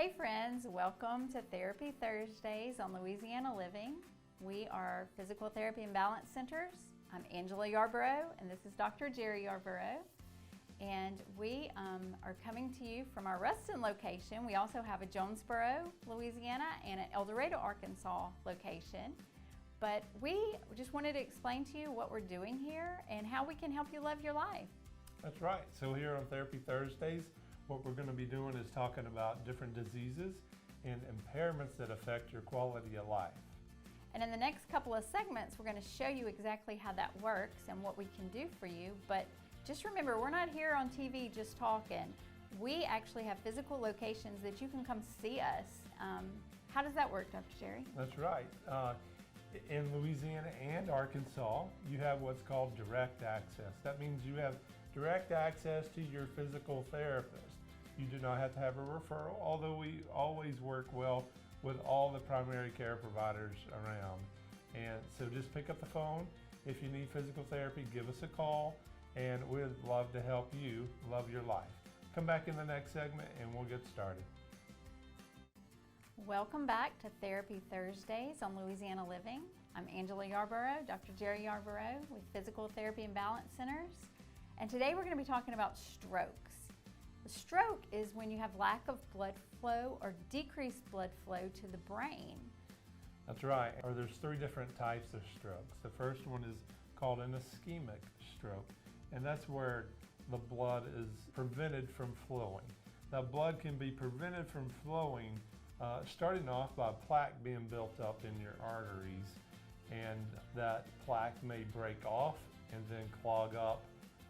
Hey friends, welcome to Therapy Thursdays on Louisiana Living. We are physical therapy and balance centers. I'm Angela Yarborough and this is Dr. Jerry Yarborough. And we are coming to you from our Ruston location. We also have a Jonesboro, Louisiana and an El Dorado, Arkansas location. But we just wanted to explain to you what we're doing here and how we can help you live your life. That's right. So here on Therapy Thursdays, what we're going to be doing is talking about different diseases and impairments that affect your quality of life. And in the next couple of segments, we're going to show you exactly how that works and what we can do for you. But just remember, we're not here on TV just talking. We actually have physical locations that you can come see us. How does that work, Dr. Jerry? That's right. In Louisiana and Arkansas, you have what's called direct access. That means you have direct access to your physical therapist. You do not have to have a referral, although we always work well with all the primary care providers around. And so just pick up the phone. If you need physical therapy, give us a call, and we'd love to help you love your life. Come back in the next segment and we'll get started. Welcome back to Therapy Thursdays on Louisiana Living. I'm Angela Yarborough, Dr. Jerry Yarborough with Physical Therapy and Balance Centers. And today we're going to be talking about strokes. A stroke is when you have lack of blood flow or decreased blood flow to the brain. That's right. There's three different types of strokes. The first one is called an ischemic stroke, and that's where the blood is prevented from flowing. Now, blood can be prevented from flowing starting off by plaque being built up in your arteries, and that plaque may break off and then clog up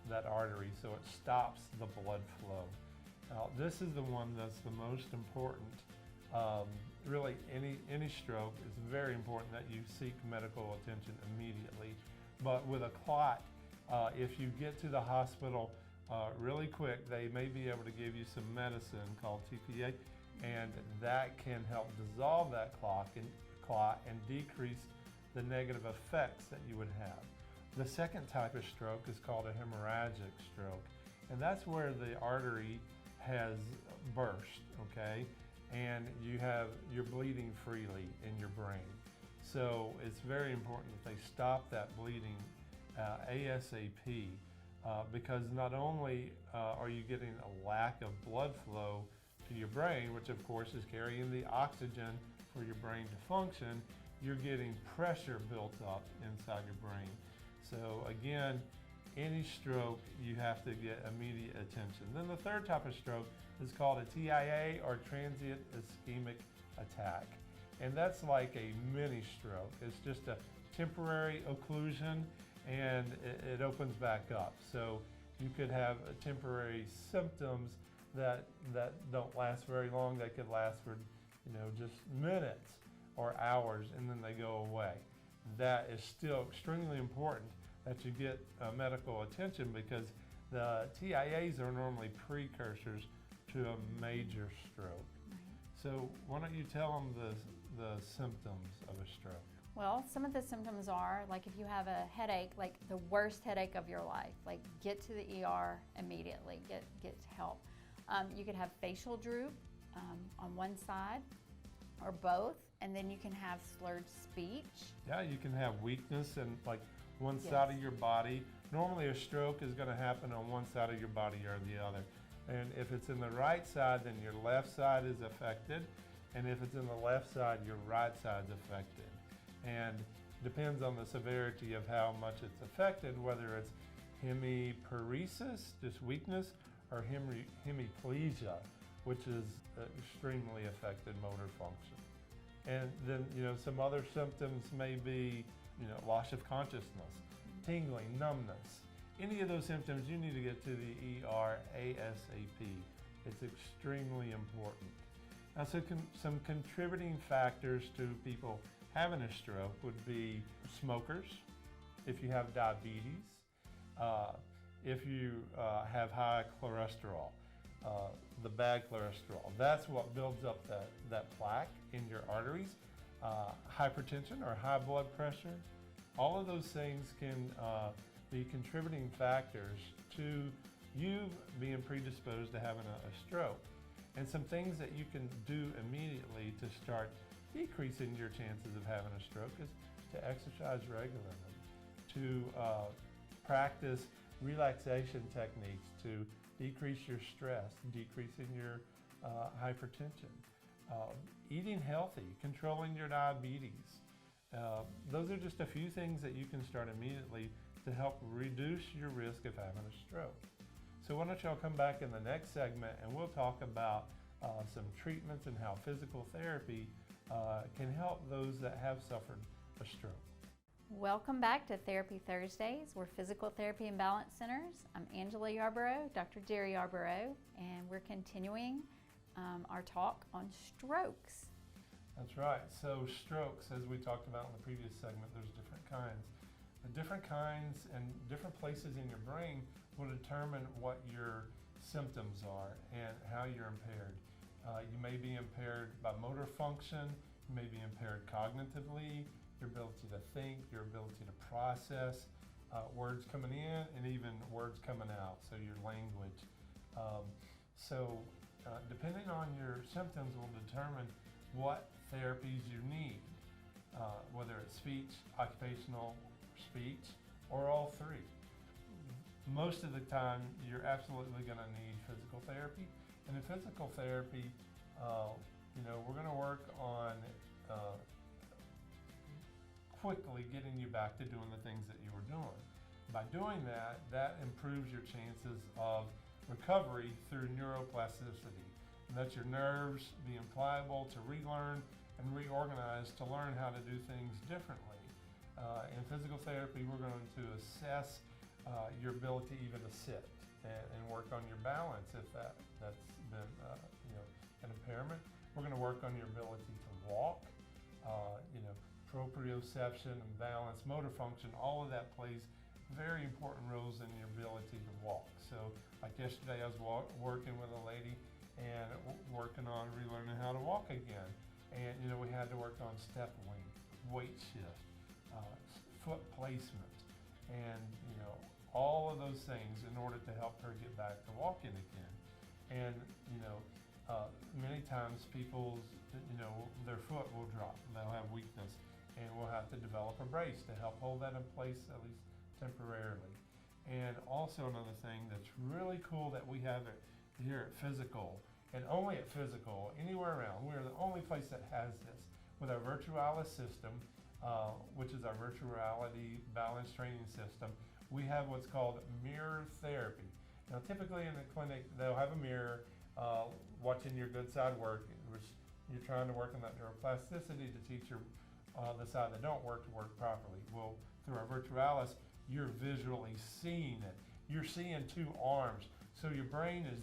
that artery, so it stops the blood flow. Now, this is the one that's the most important. Really, any stroke, it's very important that you seek medical attention immediately. But with a clot, if you get to the hospital really quick, they may be able to give you some medicine called TPA, and that can help dissolve that clot and decrease the negative effects that you would have. The second type of stroke is called a hemorrhagic stroke, and that's where the artery has burst, okay? And you're bleeding freely in your brain. So it's very important that they stop that bleeding ASAP, because not only are you getting a lack of blood flow to your brain, which of course is carrying the oxygen for your brain to function, you're getting pressure built up inside your brain. So again, any stroke, you have to get immediate attention. Then the third type of stroke is called a TIA, or transient ischemic attack. And that's like a mini stroke. It's just a temporary occlusion and it opens back up. So you could have temporary symptoms that don't last very long. They could last for just minutes or hours, and then they go away. That is still extremely important that you get medical attention, because the TIAs are normally precursors to a major stroke. So why don't you tell them the symptoms of a stroke? Well, some of the symptoms are, like if you have a headache, like the worst headache of your life, like get to the ER immediately, get help. You could have facial droop on one side or both, and then you can have slurred speech. Yeah, you can have weakness in like one side of your body. Normally a stroke is going to happen on one side of your body or the other. And if it's in the right side, then your left side is affected. And if it's in the left side, your right side's affected. And depends on the severity of how much it's affected, whether it's hemiparesis, just weakness, or hemiplegia, which is extremely affected motor function. And then, some other symptoms may be, loss of consciousness, tingling, numbness. Any of those symptoms, you need to get to the ER ASAP. It's extremely important. Now, so some contributing factors to people having a stroke would be smokers, if you have diabetes, if you have high cholesterol, the bad cholesterol. That's what builds up that plaque in your arteries. Hypertension or high blood pressure. All of those things can be contributing factors to you being predisposed to having a stroke. and some things that you can do immediately to start decreasing your chances of having a stroke is to exercise regularly, to practice relaxation techniques to decrease your stress, decreasing your hypertension, eating healthy, controlling your diabetes. Those are just a few things that you can start immediately to help reduce your risk of having a stroke. So why don't y'all come back in the next segment and we'll talk about some treatments and how physical therapy can help those that have suffered a stroke. Welcome back to Therapy Thursdays. We're Physical Therapy and Balance Centers. I'm Angela Yarborough, Dr. Jerry Yarborough, and we're continuing our talk on strokes. That's right. So strokes, as we talked about in the previous segment, there's different kinds. The different kinds and different places in your brain will determine what your symptoms are and how you're impaired. You may be impaired by motor function, you may be impaired cognitively, your ability to think, your ability to process words coming in and even words coming out, so your language. Depending on your symptoms will determine what therapies you need, whether it's speech, occupational speech, or all three. Most of the time, you're absolutely going to need physical therapy. And in physical therapy, we're going to work on quickly getting you back to doing the things that you were doing. By doing that, that improves your chances of recovery through neuroplasticity. And that's your nerves being pliable to relearn and reorganize to learn how to do things differently. In physical therapy, we're going to assess your ability even to sit and work on your balance if that's been an impairment. We're going to work on your ability to walk, proprioception and balance, motor function, all of that plays very important roles in your ability to walk. So like yesterday, I was working with a lady and working on relearning how to walk again. And we had to work on step length, weight shift, foot placement, and all of those things in order to help her get back to walking again. And many times people's their foot will drop, they'll have weakness, and we'll have to develop a brace to help hold that in place at least temporarily. And also another thing that's really cool that we have here at Physical, and only at Physical, anywhere around, we're the only place that has this, with our Virtualis system, which is our virtual reality balance training system. We have what's called mirror therapy. Now typically in the clinic, they'll have a mirror watching your good side work, which you're trying to work on that neuroplasticity to teach your the side that don't work to work properly. Well, through our Virtualis, you're visually seeing it. You're seeing two arms. So your brain is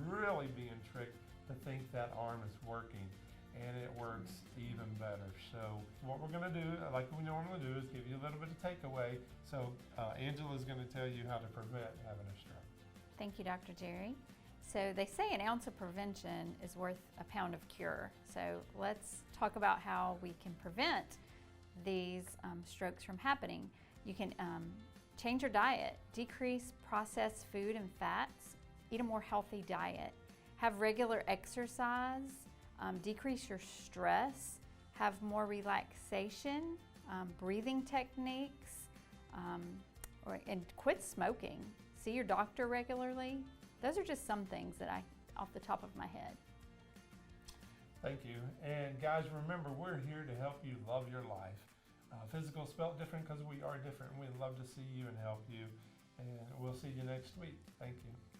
really being tricked to think that arm is working, and it works even better. So what we're going to do, like we normally do, is give you a little bit of takeaway. So Angela's going to tell you how to prevent having a stroke. Thank you, Dr. Jerry. So they say an ounce of prevention is worth a pound of cure. So let's talk about how we can prevent these strokes from happening. You can change your diet, decrease processed food and fats, eat a more healthy diet, have regular exercise, decrease your stress, have more relaxation, breathing techniques, and quit smoking. See your doctor regularly. Those are just some things that off the top of my head. Thank you. And guys, remember, we're here to help you love your life. Physical spelled different because we are different. We'd love to see you and help you. And we'll see you next week. Thank you.